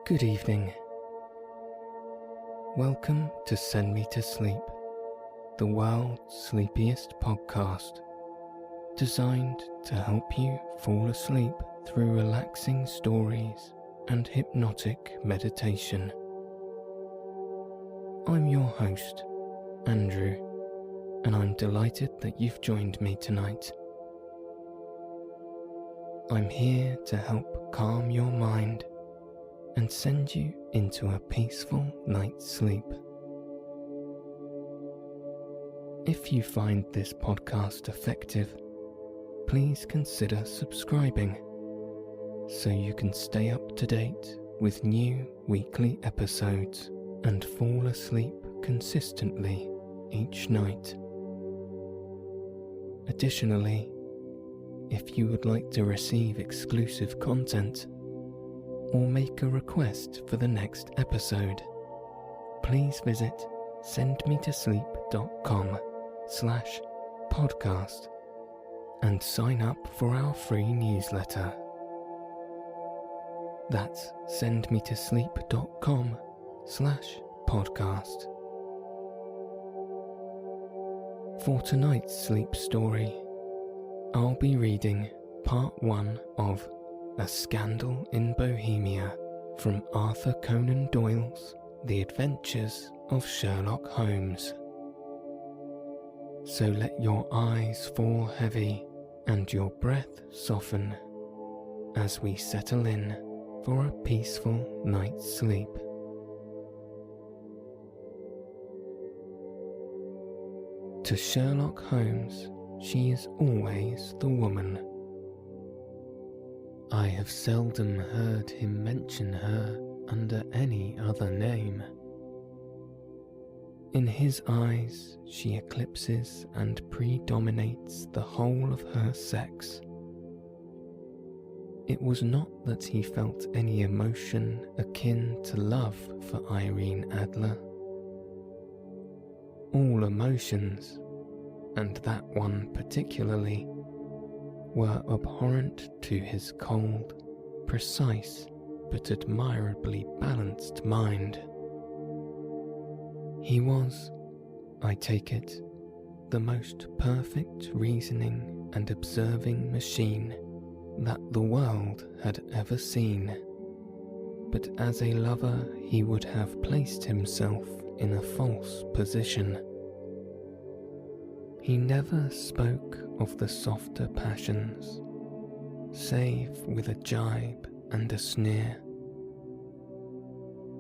Good evening. Welcome to Send Me to Sleep, the world's sleepiest podcast, designed to help you fall asleep through relaxing stories and hypnotic meditation. I'm your host, Andrew, and I'm delighted that you've joined me tonight. I'm here to help calm your mind and send you into a peaceful night's sleep. If you find this podcast effective, please consider subscribing so you can stay up to date with new weekly episodes and fall asleep consistently each night. Additionally, if you would like to receive exclusive content or make a request for the next episode, please visit sendmetosleep.com/podcast and sign up for our free newsletter. That's sendmetosleep.com/podcast. For tonight's sleep story, I'll be reading part 1 of A Scandal in Bohemia from Arthur Conan Doyle's The Adventures of Sherlock Holmes. So let your eyes fall heavy and your breath soften as we settle in for a peaceful night's sleep. To Sherlock Holmes, she is always the woman. I have seldom heard him mention her under any other name. In his eyes, she eclipses and predominates the whole of her sex. It was not that he felt any emotion akin to love for Irene Adler. All emotions, and that one particularly, were abhorrent to his cold, precise, but admirably balanced mind. He was, I take it, the most perfect reasoning and observing machine that the world had ever seen, but as a lover he would have placed himself in a false position. He never spoke of the softer passions, save with a jibe and a sneer.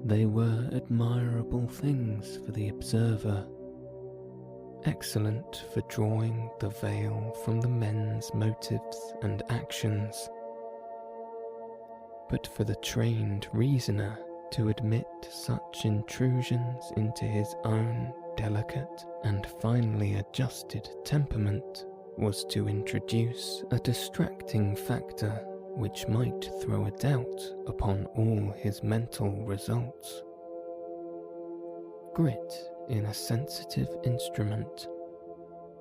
They were admirable things for the observer, excellent for drawing the veil from the men's motives and actions, but for the trained reasoner to admit such intrusions into his own delicate and finely adjusted temperament was to introduce a distracting factor which might throw a doubt upon all his mental results. Grit in a sensitive instrument,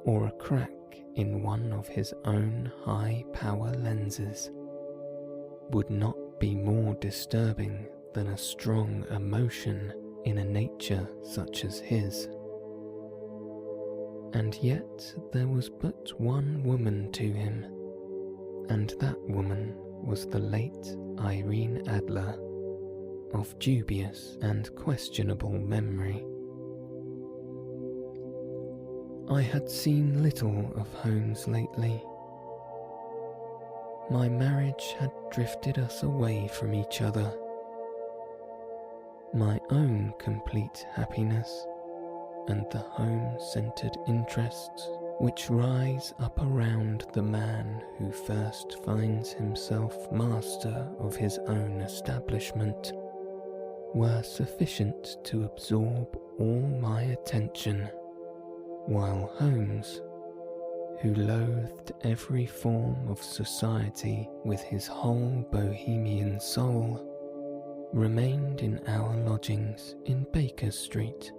or a crack in one of his own high-power lenses, would not be more disturbing than a strong emotion in a nature such as his. And yet there was but one woman to him, and that woman was the late Irene Adler, of dubious and questionable memory. I had seen little of Holmes lately. My marriage had drifted us away from each other. My own complete happiness and the home-centered interests which rise up around the man who first finds himself master of his own establishment were sufficient to absorb all my attention, while Holmes, who loathed every form of society with his whole Bohemian soul, remained in our lodgings in Baker Street,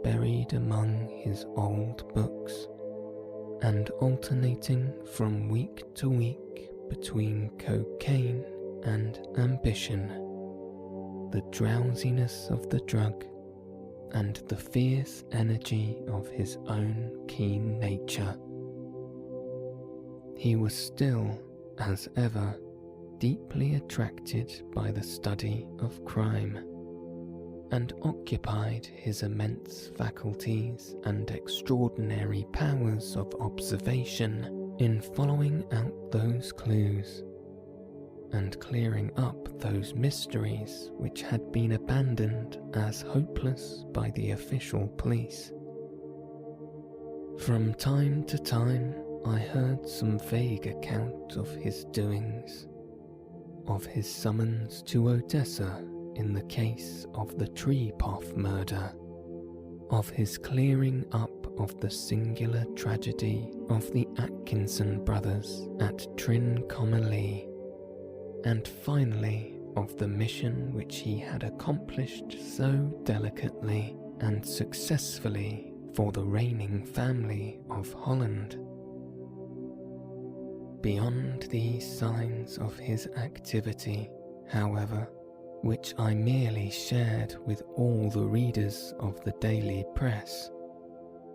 buried among his old books, and alternating from week to week between cocaine and ambition. the drowsiness of the drug and the fierce energy of his own keen nature. He was still, as ever, deeply attracted by the study of crime, and occupied his immense faculties and extraordinary powers of observation in following out those clues, and clearing up those mysteries which had been abandoned as hopeless by the official police. From time to time I heard some vague account of his doings, of his summons to Odessa in the case of the Trepov murder, of his clearing up of the singular tragedy of the Atkinson brothers at Trincomalee, and finally of the mission which he had accomplished so delicately and successfully for the reigning family of Holland. Beyond these signs of his activity, however, which I merely shared with all the readers of the daily press,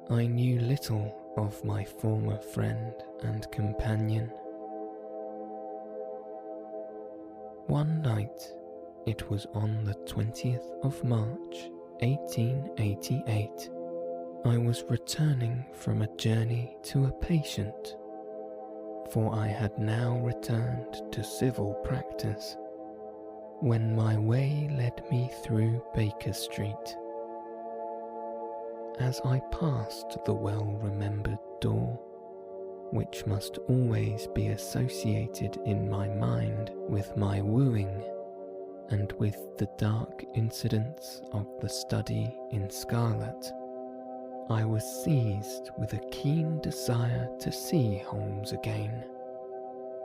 I knew little of my former friend and companion. One night, it was on the 20th of March, 1888, I was returning from a journey to a patient, for I had now returned to civil practice, when my way led me through Baker Street. As I passed the well-remembered door, which must always be associated in my mind with my wooing and with the dark incidents of the study in scarlet, I was seized with a keen desire to see Holmes again,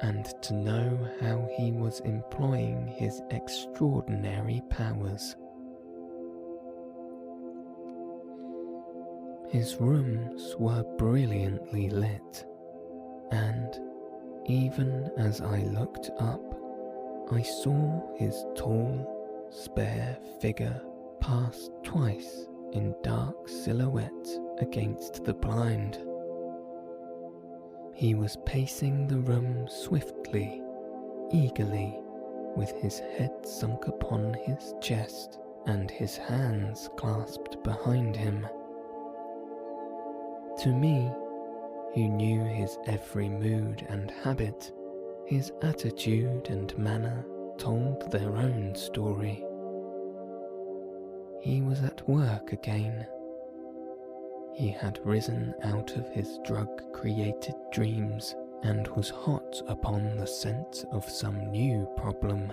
and to know how he was employing his extraordinary powers. His rooms were brilliantly lit, and, even as I looked up, I saw his tall, spare figure pass twice in dark silhouette against the blind. He was pacing the room swiftly, eagerly, with his head sunk upon his chest and his hands clasped behind him. To me, who knew his every mood and habit, his attitude and manner told their own story. He was at work again. He had risen out of his drug-created dreams and was hot upon the scent of some new problem.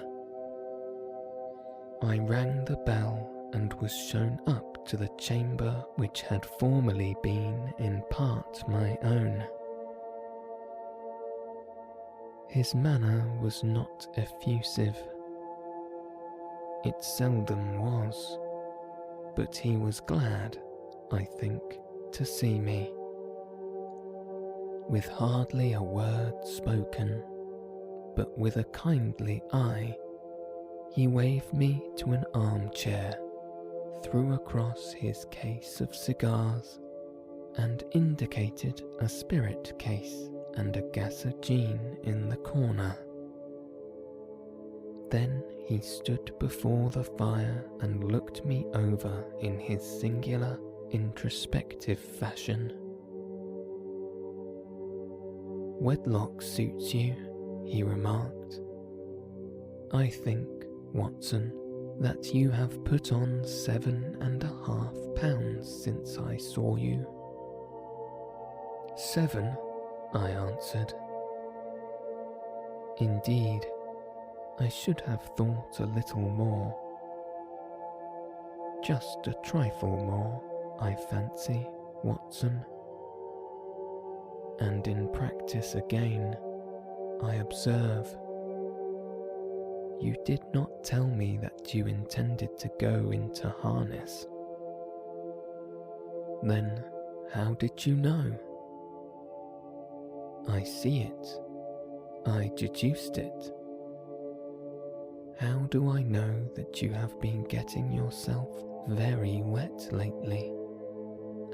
I rang the bell and was shown up to the chamber which had formerly been in part my own. His manner was not effusive. It seldom was, but he was glad, I think, to see me. With hardly a word spoken, but with a kindly eye, he waved me to an armchair, threw across his case of cigars, and indicated a spirit case and a gasogene in the corner. Then he stood before the fire and looked me over in his singular, introspective fashion. "Wedlock suits you," he remarked. "I think, Watson, that you have put on 7.5 pounds since I saw you." "7," I answered. "Indeed, I should have thought a little more. Just a trifle more, I fancy, Watson." And in practice again, I observe, "You did not tell me that you intended to go into harness." "Then how did you know?" "I see it. I deduced it." How do I know that you have been getting yourself very wet lately,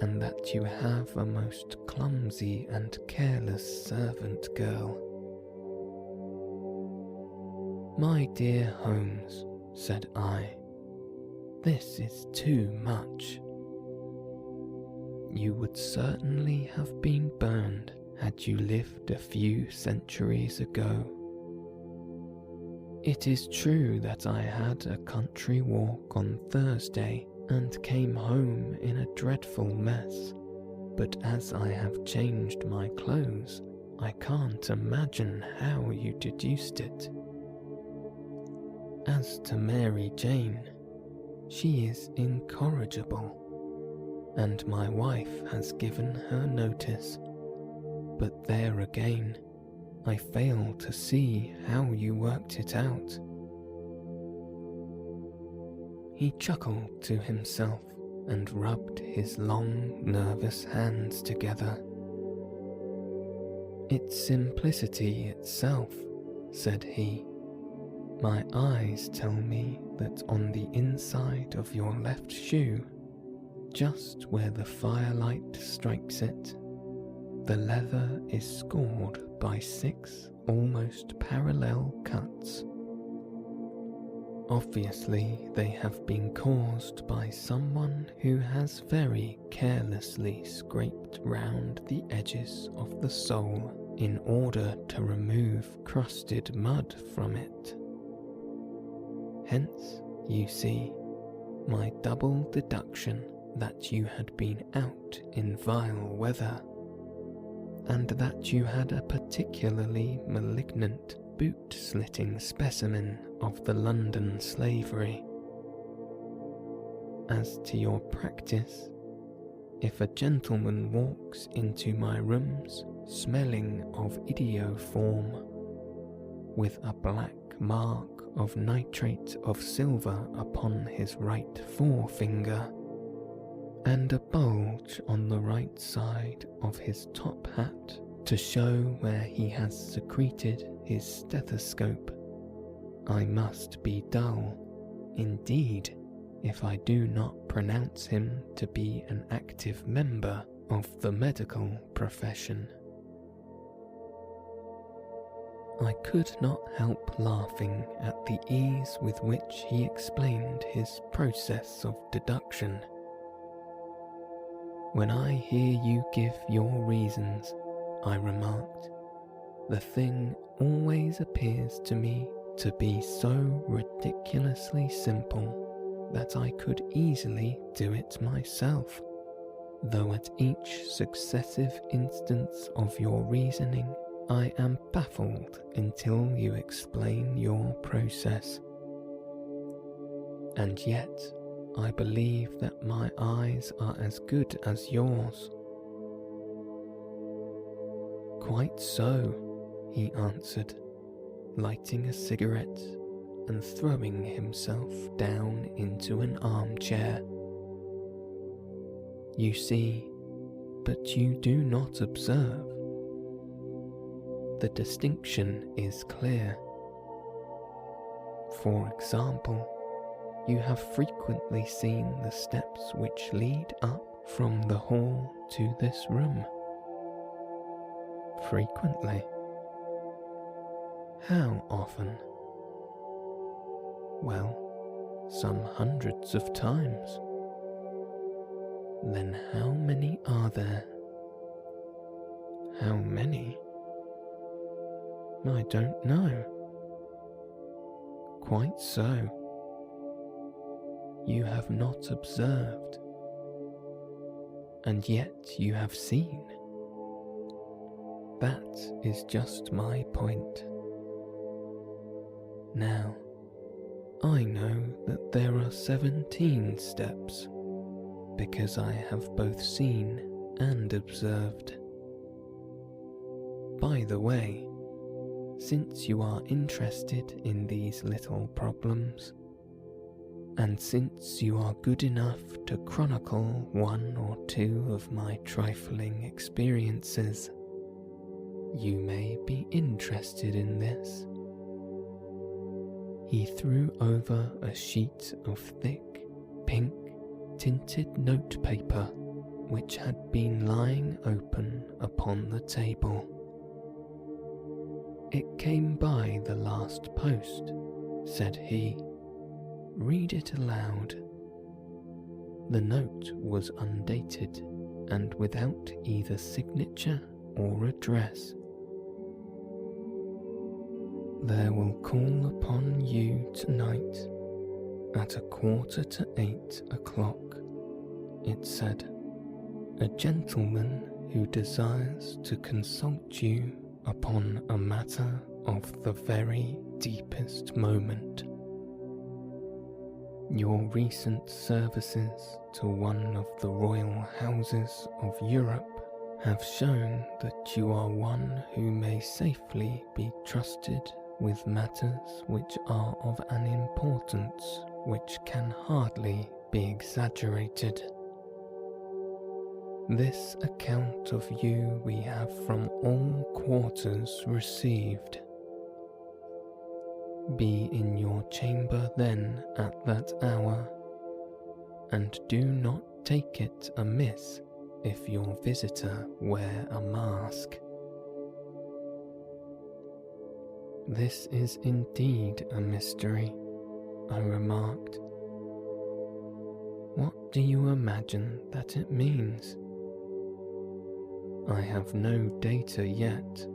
and that you have a most clumsy and careless servant girl? My dear Holmes, said I, this is too much. You would certainly have been burned had you lived a few centuries ago. It is true that I had a country walk on Thursday and came home in a dreadful mess, but as I have changed my clothes, I can't imagine how you deduced it. As to Mary Jane, she is incorrigible, and my wife has given her notice, but there again, I fail to see how you worked it out. He chuckled to himself and rubbed his long, nervous hands together. It's simplicity itself, said he. My eyes tell me that on the inside of your left shoe, just where the firelight strikes it, the leather is scored by 6 almost parallel cuts. Obviously, they have been caused by someone who has very carelessly scraped round the edges of the sole in order to remove crusted mud from it. Hence, you see, my double deduction that you had been out in vile weather, and that you had a particularly malignant boot-slitting specimen of the London slavery. As to your practice, if a gentleman walks into my rooms smelling of idioform, with a black mark of nitrate of silver upon his right forefinger, and a bulge on the right side of his top hat to show where he has secreted his stethoscope, I must be dull, indeed, if I do not pronounce him to be an active member of the medical profession. I could not help laughing at the ease with which he explained his process of deduction. When I hear you give your reasons, I remarked, the thing always appears to me to be so ridiculously simple that I could easily do it myself, though at each successive instance of your reasoning I am baffled until you explain your process. And yet, I believe that my eyes are as good as yours. Quite so, he answered, lighting a cigarette and throwing himself down into an armchair. You see, but you do not observe. The distinction is clear. For example, you have frequently seen the steps which lead up from the hall to this room. Frequently. How often? Well, some hundreds of times. Then how many are there? How many? I don't know. Quite so. You have not observed, and yet you have seen. That is just my point. Now, I know that there are 17 steps, because I have both seen and observed. By the way, since you are interested in these little problems, and since you are good enough to chronicle 1 or 2 of my trifling experiences, you may be interested in this. He threw over a sheet of thick, pink, tinted notepaper which had been lying open upon the table. "It came by the last post," said he. "Read it aloud." The note was undated and without either signature or address. "There will call upon you tonight at 7:45, it said, "a gentleman who desires to consult you upon a matter of the very deepest moment. Your recent services to one of the royal houses of Europe have shown that you are one who may safely be trusted with matters which are of an importance which can hardly be exaggerated. This account of you we have from all quarters received. Be in your chamber then at that hour, and do not take it amiss if your visitor wear a mask." "This is indeed a mystery," I remarked. "What do you imagine that it means?" "I have no data yet."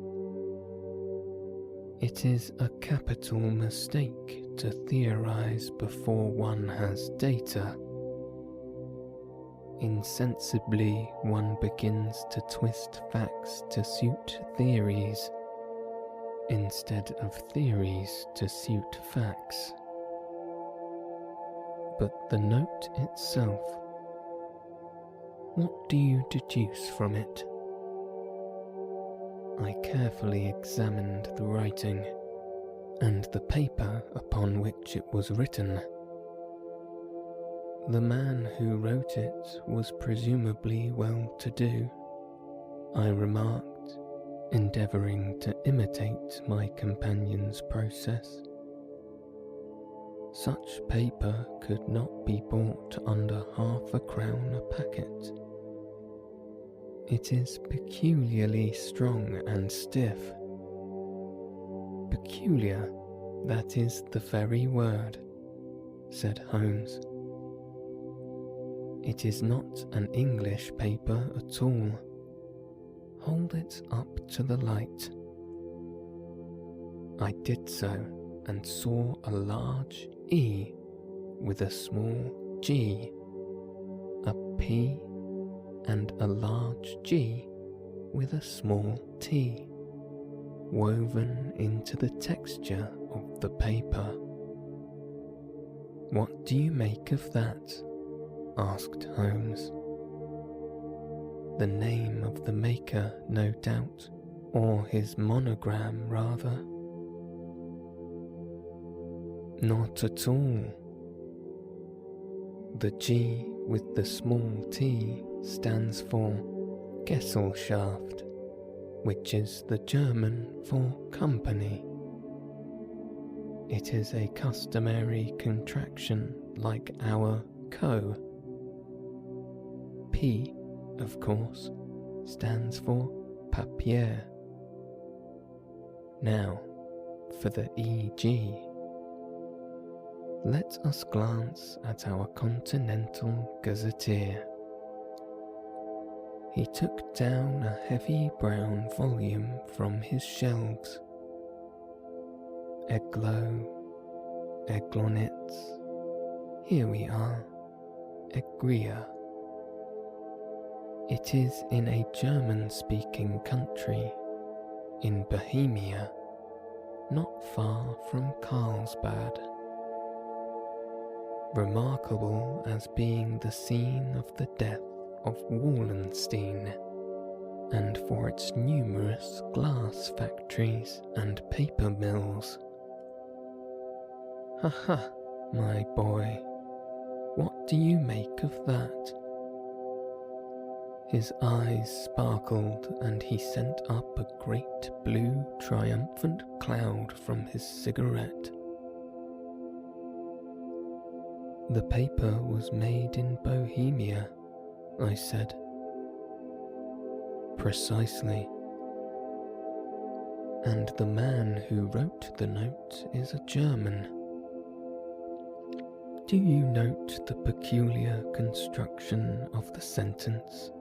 "It is a capital mistake to theorize before one has data. Insensibly one begins to twist facts to suit theories, instead of theories to suit facts. But the note itself, what do you deduce from it?" I carefully examined the writing, and the paper upon which it was written. The man who wrote it was presumably well-to-do, I remarked, endeavouring to imitate my companion's process. Such paper could not be bought under £0.50 a packet. It is peculiarly strong and stiff. Peculiar, that is the very word, said Holmes. It is not an English paper at all. Hold it up to the light. I did so and saw a large E with a small g, a P and a large G with a small t, woven into the texture of the paper. What do you make of that? Asked Holmes. The name of the maker, no doubt, or his monogram rather. Not at all. The G with the small t stands for Gesellschaft, which is the German for company. It is a customary contraction like our co. P, of course, stands for papier. Now, for the EG. Let us glance at our Continental Gazetteer. He took down a heavy brown volume from his shelves. Eglo, Eglonitz, here we are, Egria. It is in a German-speaking country, in Bohemia, not far from Carlsbad. Remarkable as being the scene of the death of Wallenstein, and for its numerous glass factories and paper mills. Ha ha, my boy, what do you make of that? His eyes sparkled and he sent up a great blue triumphant cloud from his cigarette. The paper was made in Bohemia, I said. Precisely. And the man who wrote the note is a German. Do you note the peculiar construction of the sentence?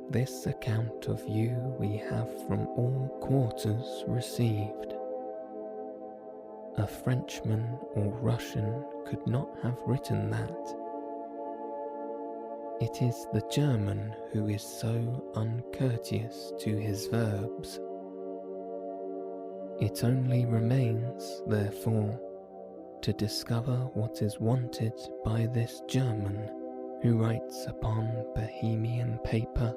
This account of you we have from all quarters received. A Frenchman or Russian could not have written that. It is the German who is so uncourteous to his verbs. It only remains, therefore, to discover what is wanted by this German who writes upon Bohemian paper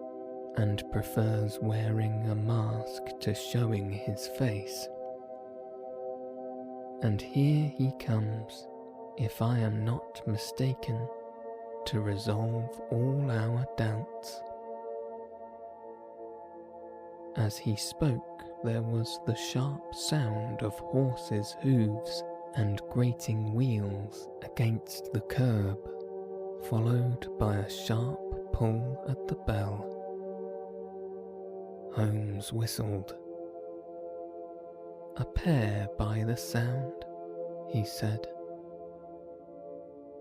and prefers wearing a mask to showing his face. And here he comes, if I am not mistaken, to resolve all our doubts. As he spoke, there was the sharp sound of horses' hooves and grating wheels against the curb, followed by a sharp pull at the bell. Holmes whistled. A pair by the sound, he said.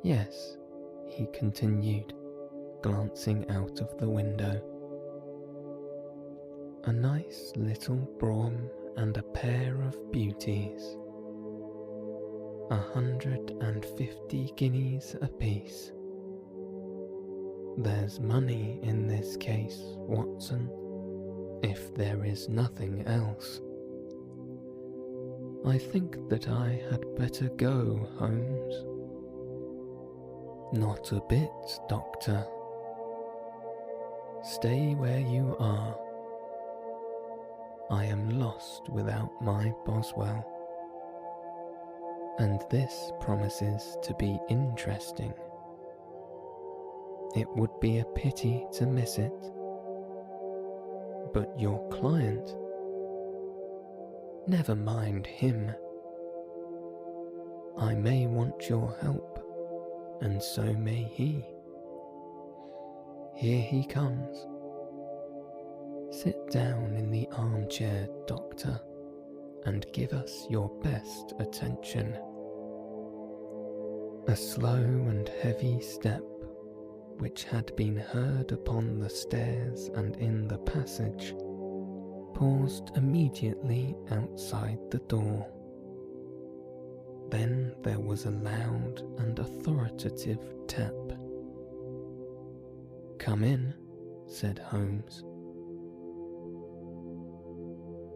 Yes, he continued, glancing out of the window. A nice little brougham and a pair of beauties. 150 guineas apiece. There's money in this case, Watson, if there is nothing else. I think that I had better go, Holmes. Not a bit, Doctor. Stay where you are. I am lost without my Boswell. And this promises to be interesting. It would be a pity to miss it. But your client? Never mind him. I may want your help, and so may he. Here he comes. Sit down in the armchair, Doctor, and give us your best attention. A slow and heavy step, which had been heard upon the stairs and in the passage, paused immediately outside the door. Then there was a loud and authoritative tap. Come in, said Holmes.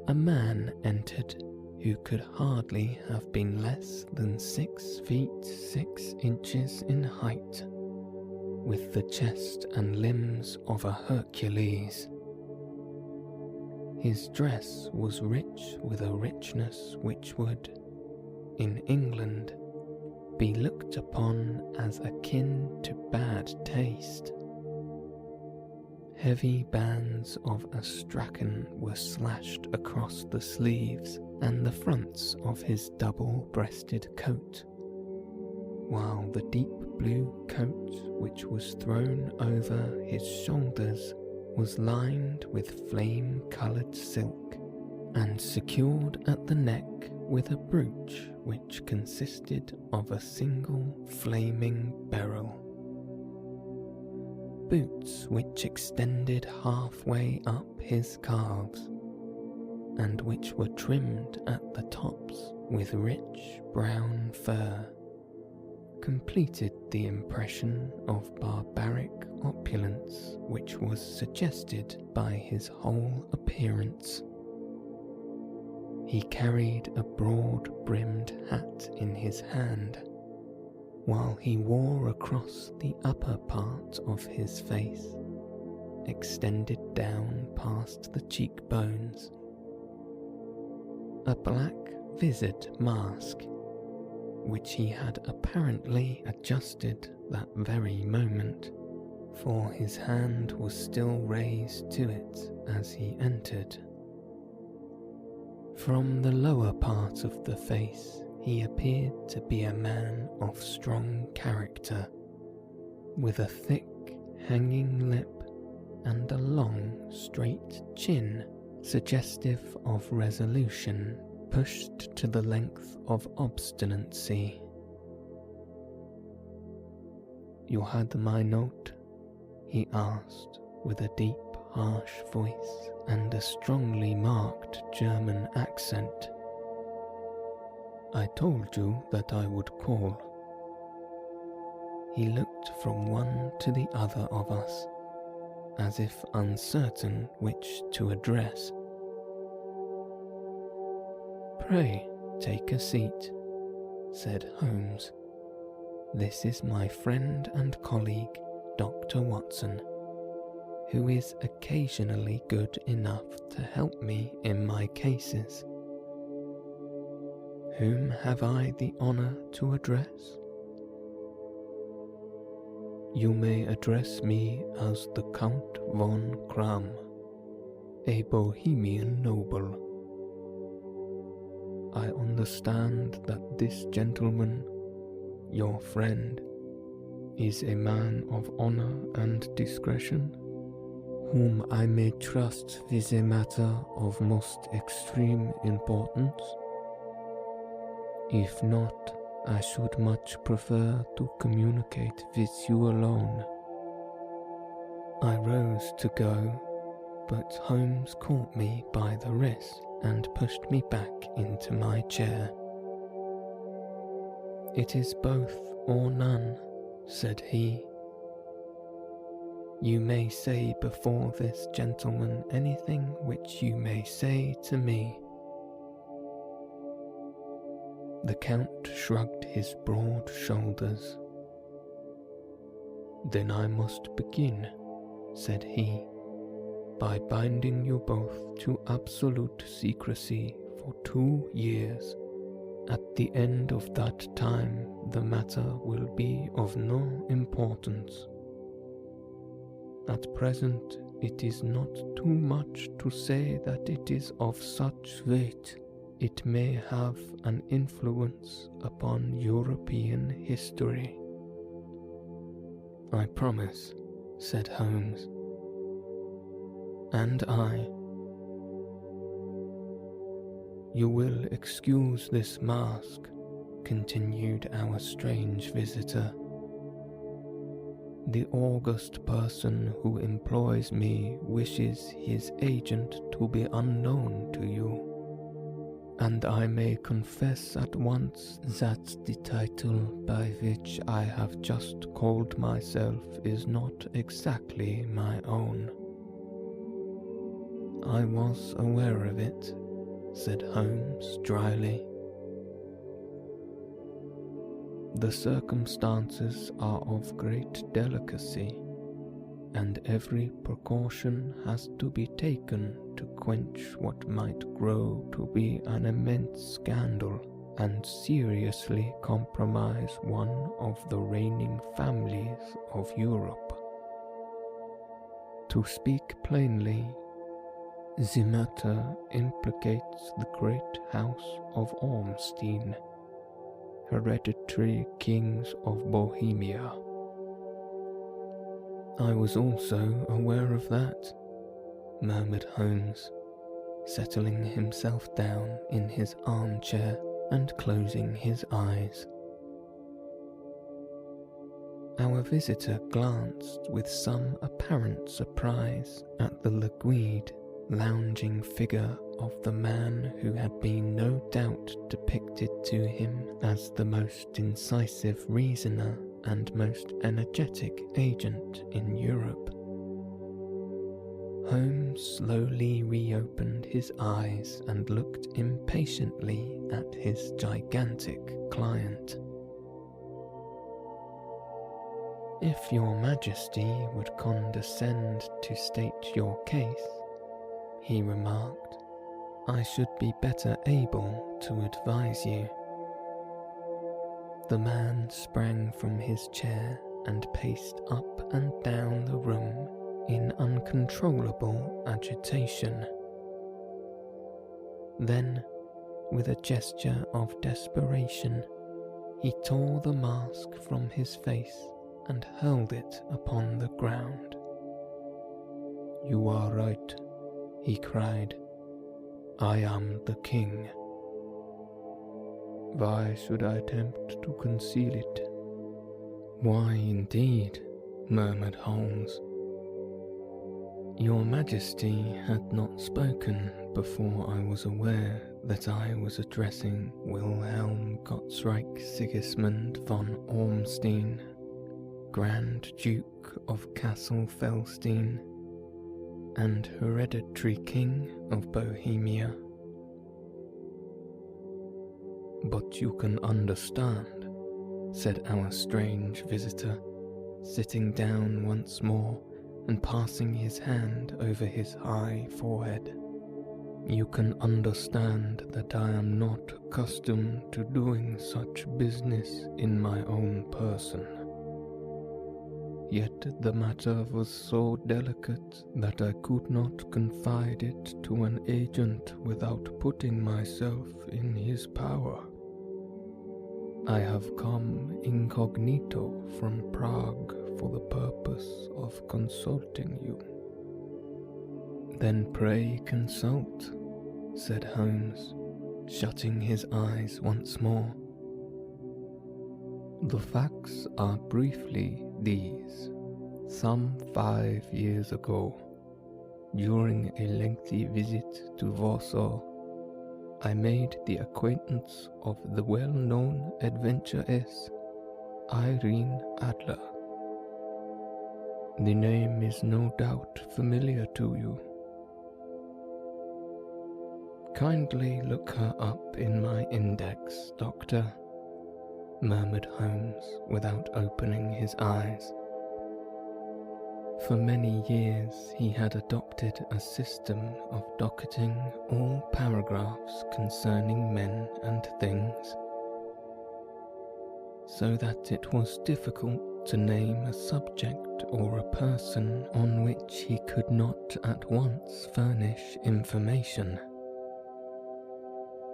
A man entered who could hardly have been less than 6 feet 6 inches in height, with the chest and limbs of a Hercules. His dress was rich with a richness which would, in England, be looked upon as akin to bad taste. Heavy bands of astrakhan were slashed across the sleeves and the fronts of his double-breasted coat, while the deep blue coat which was thrown over his shoulders was lined with flame-coloured silk and secured at the neck with a brooch which consisted of a single flaming beryl. Boots which extended halfway up his calves, and which were trimmed at the tops with rich brown fur, completed the impression of barbaric opulence which was suggested by his whole appearance. He carried a broad-brimmed hat in his hand, while he wore across the upper part of his face, extended down past the cheekbones, a black vizard mask, which he had apparently adjusted that very moment, for his hand was still raised to it as he entered. From the lower part of the face he appeared to be a man of strong character, with a thick, hanging lip and a long, straight chin, suggestive of resolution pushed to the length of obstinacy. "You had my note?" he asked, with a deep, harsh voice and a strongly marked German accent. "I told you that I would call." He looked from one to the other of us, as if uncertain which to address. "Pray, take a seat," said Holmes. "This is my friend and colleague, Dr. Watson, who is occasionally good enough to help me in my cases. Whom have I the honour to address?" "You may address me as the Count von Kram, a Bohemian noble. I understand that this gentleman, your friend, is a man of honour and discretion, whom I may trust with a matter of most extreme importance. If not, I should much prefer to communicate with you alone." I rose to go, but Holmes caught me by the wrist and pushed me back into my chair. "It is both or none," said he. "You may say before this gentleman anything which you may say to me." The Count shrugged his broad shoulders. "Then I must begin," said he, "by binding you both to absolute secrecy for 2 years. At the end of that time, the matter will be of no importance. At present, it is not too much to say that it is of such weight it may have an influence upon European history." "I promise," said Holmes. "And I." "You will excuse this mask," continued our strange visitor. "The august person who employs me wishes his agent to be unknown to you. And I may confess at once that the title by which I have just called myself is not exactly my own." "I was aware of it," said Holmes dryly. "The circumstances are of great delicacy, and every precaution has to be taken to quench what might grow to be an immense scandal and seriously compromise one of the reigning families of Europe. To speak plainly, the matter implicates the great house of Ormstein, hereditary kings of Bohemia." "I was also aware of that," murmured Holmes, settling himself down in his armchair and closing his eyes. Our visitor glanced with some apparent surprise at the languid, lounging figure of the man who had been no doubt depicted to him as the most incisive reasoner and most energetic agent in Europe. Holmes slowly reopened his eyes and looked impatiently at his gigantic client. "If your Majesty would condescend to state your case," he remarked, "I should be better able to advise you." The man sprang from his chair and paced up and down the room in uncontrollable agitation. Then, with a gesture of desperation, he tore the mask from his face and hurled it upon the ground. "You are right," he cried. "I am the king. Why should I attempt to conceal it?" "Why indeed?" murmured Holmes. "Your Majesty had not spoken before I was aware that I was addressing Wilhelm Gottsreich Sigismund von Ormstein, Grand Duke of Kassel-Felstein, and hereditary King of Bohemia. But you can understand," said our strange visitor, sitting down once more and passing his hand over his high forehead. "You can understand that I am not accustomed to doing such business in my own person. Yet the matter was so delicate that I could not confide it to an agent without putting myself in his power. I have come incognito from Prague for the purpose of consulting you." "Then pray consult," said Holmes, shutting his eyes once more. "The facts are briefly these. Some 5 years ago, during a lengthy visit to Warsaw, I made the acquaintance of the well-known adventuress Irene Adler. The name is no doubt familiar to you. Kindly look her up in my index, Doctor," murmured Holmes without opening his eyes. For many years he had adopted a system of docketing all paragraphs concerning men and things, so that it was difficult to name a subject or a person on which he could not at once furnish information.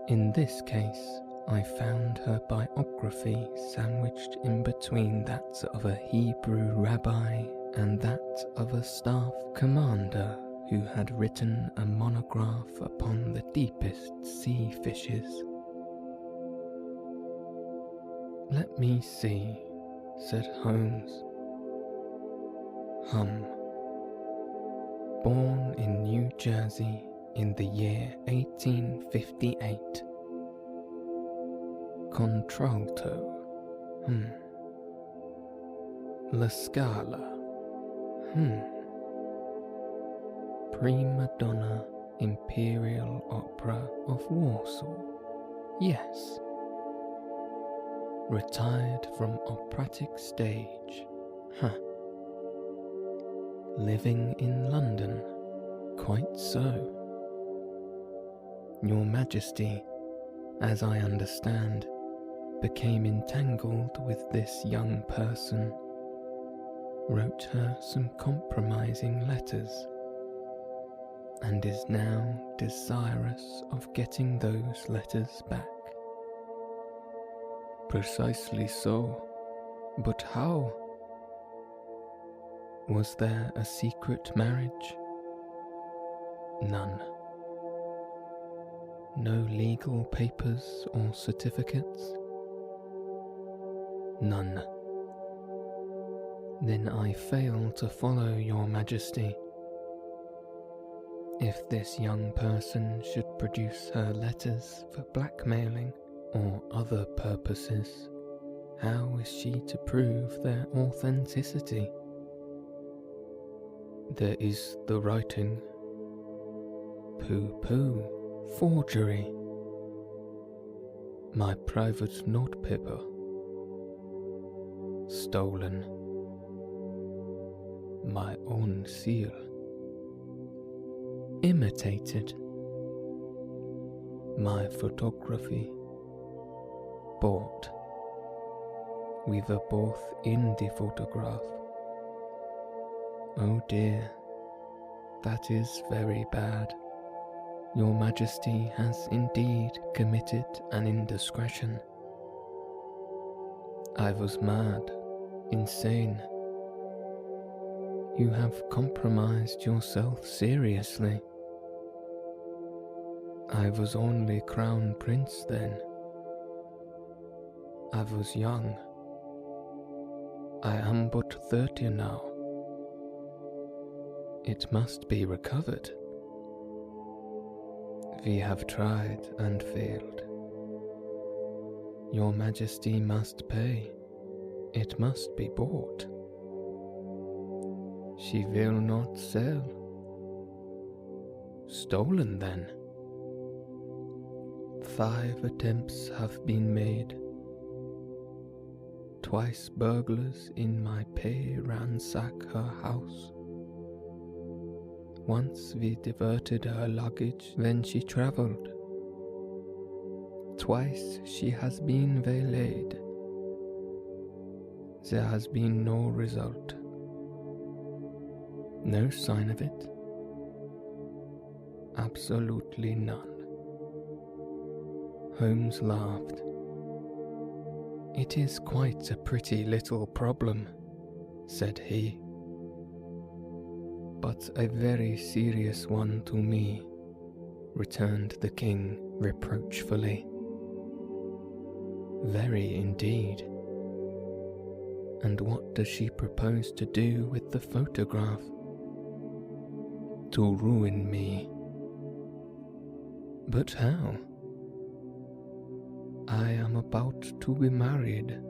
In this case, I found her biography sandwiched in between that of a Hebrew rabbi and that of a staff commander who had written a monograph upon the deepest sea fishes. "Let me see," said Holmes. Born in New Jersey in the year 1858. Contralto. La Scala. Prima Donna Imperial Opera of Warsaw. Yes. Retired from operatic stage. Living in London. Quite so. Your Majesty, as I understand, became entangled with this young person, wrote her some compromising letters, and is now desirous of getting those letters back. Precisely so, but how? Was there a secret marriage? None. No legal papers or certificates? None. Then I fail to follow your Majesty. If this young person should produce her letters for blackmailing or other purposes, how is she to prove their authenticity? There is the writing. Pooh, forgery. My private notepaper. Stolen. My own seal. Imitated. My photography. Bought. We were both in the photograph. Oh dear, that is very bad. Your Majesty has indeed committed an indiscretion. I was mad, insane. You have compromised yourself seriously. I was only crown prince then. I was young. I am but 30 now. It must be recovered. We have tried and failed. Your Majesty must pay. It must be bought. She will not sell. Stolen then. 5 attempts have been made. Twice burglars in my pay ransack her house. Once we diverted her luggage when she travelled. Twice she has been waylaid. There has been no result. No sign of it. Absolutely none. Holmes laughed. It is quite a pretty little problem, said he, but a very serious one to me, returned the king reproachfully. Very indeed. And what does she propose to do with the photograph? To ruin me. But how? I am about to be married.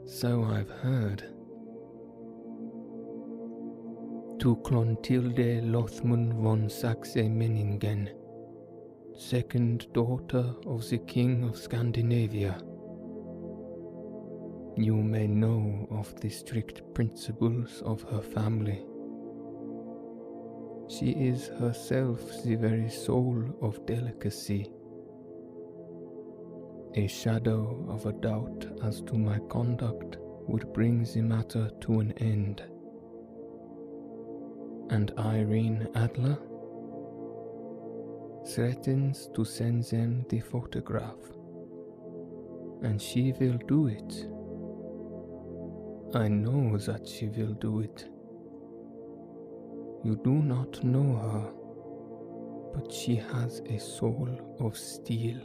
So I've heard. To Clotilde Lothmund von Saxe-Meiningen, second daughter of the King of Scandinavia. You may know of the strict principles of her family. She is herself the very soul of delicacy. A shadow of a doubt as to my conduct would bring the matter to an end. And Irene Adler threatens to send them the photograph, and she will do it. I know that she will do it. You do not know her, but she has a soul of steel.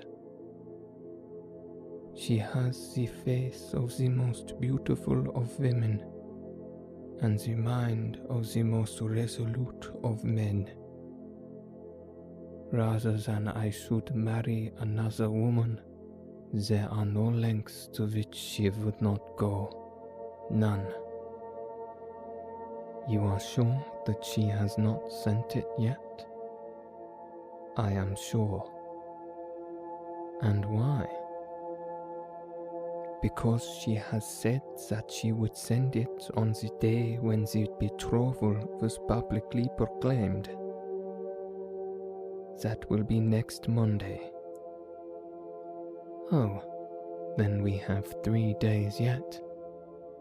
She has the face of the most beautiful of women, and the mind of the most resolute of men. Rather than I should marry another woman, there are no lengths to which she would not go. None. You are sure that she has not sent it yet? I am sure. And why? Because she has said that she would send it on the day when the betrothal was publicly proclaimed. That will be next Monday. Oh, then we have 3 days yet,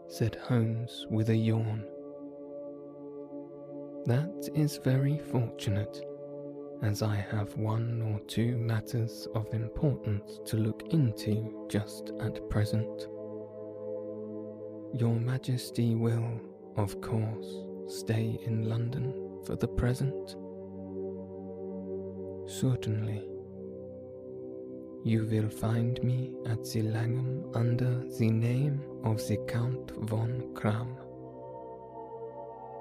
said Holmes with a yawn. That is very fortunate, as I have 1 or 2 matters of importance to look into just at present. Your Majesty will, of course, stay in London for the present? Certainly. You will find me at the Langham under the name of the Count von Kram.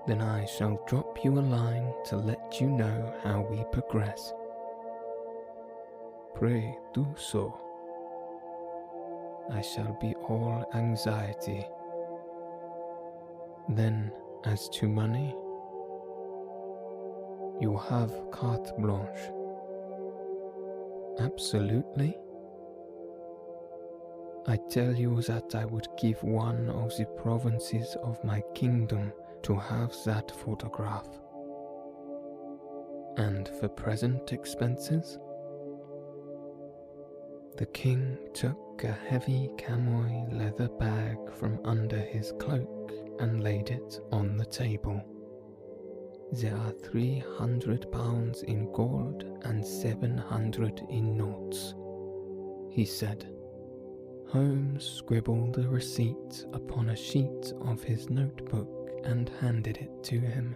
Then I shall drop you a line to let you know how we progress. Pray do so. I shall be all anxiety. Then, as to money, you have carte blanche. Absolutely. I tell you that I would give 1 of the provinces of my kingdom to have that photograph. And for present expenses? The king took a heavy chamois leather bag from under his cloak and laid it on the table. There are £300 in gold and 700 in notes, he said. Holmes scribbled a receipt upon a sheet of his notebook and handed it to him.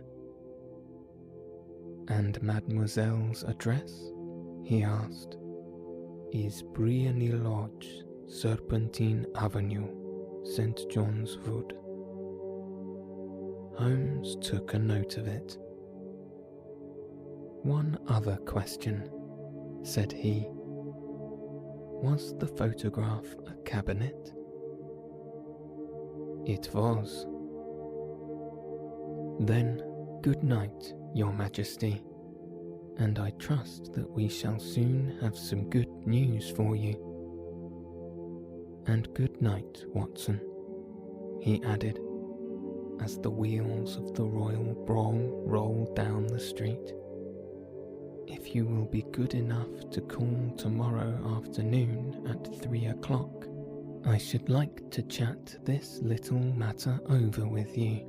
"And mademoiselle's address?" he asked. "Is Briony Lodge, Serpentine Avenue, St. John's Wood." Holmes took a note of it. "One other question," said he. "Was the photograph a cabinet?" "It was." "Then, good night, Your Majesty, and I trust that we shall soon have some good news for you. And good night, Watson," he added, as the wheels of the royal brougham rolled down the street. "If you will be good enough to call tomorrow afternoon at 3 o'clock, I should like to chat this little matter over with you."